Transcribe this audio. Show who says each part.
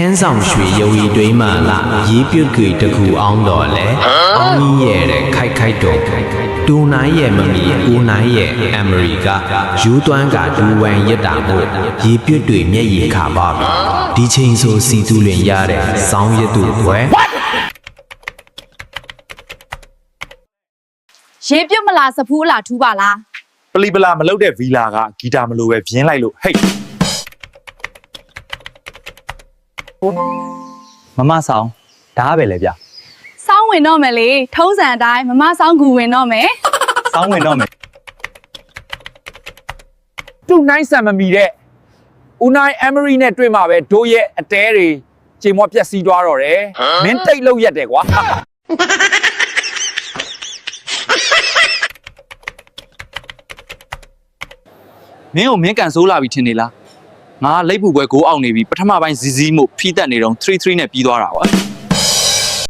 Speaker 1: ခန်းဆောင်ရွှေရုံရီတွင်းမှလာရေးပြုတ်ကွေတကူအောင်တော်လဲအောင်ကြီးရဲ့တဲ့ခိုက်တော်တူနိုင်ရဲ့မမီဦးနိုင်ရဲ့အမေရိကယူသွမ်းကဒူဝမ်ရစ်တာမို့ရေးပြုတ်တွေမျက်ရည်ခါပါပြီဒီချိန်ဆိုစီတူလင်ရတဲ့စောင်းရစ်သူဘွယ်
Speaker 2: ရေပြုတ်မလားစဖူးလားထူးပါလား
Speaker 3: ပလီပလာမလုပ်တဲ့ဗီလာကဂီတာမလို့ပဲပြင်းလိုက်လို့ဟိတ်
Speaker 4: မမဆောင်ဒါပဲလေဗျ
Speaker 2: စောင်းဝင်တော့မယ်လေထုံးစံအတိုင်းမမစောင်းကူဝင်တော့မယ်
Speaker 4: စောင်းဝင်တော့မယ်
Speaker 3: တူနိုင်ဆန်မမီတဲ့ဦးနိုင်အမရီနဲ့တွေ့မှာပဲဒိုးရဲ့အတဲတွေချိန်မွားပြက်စီးသွားတော့တယ်မင်းတိတ်လောက်ရက်တယ်ကွာ
Speaker 4: မင်းကိုမင်းကန်ဆိုးလာပြီထင်နေလားငါလိပ်ပူပွဲကိုအောင်နေပြီပထမပိုင်းဇီဇီးမို့ဖီးတက်နေတော့3-3နဲ့ပြီးသွားတာကွာ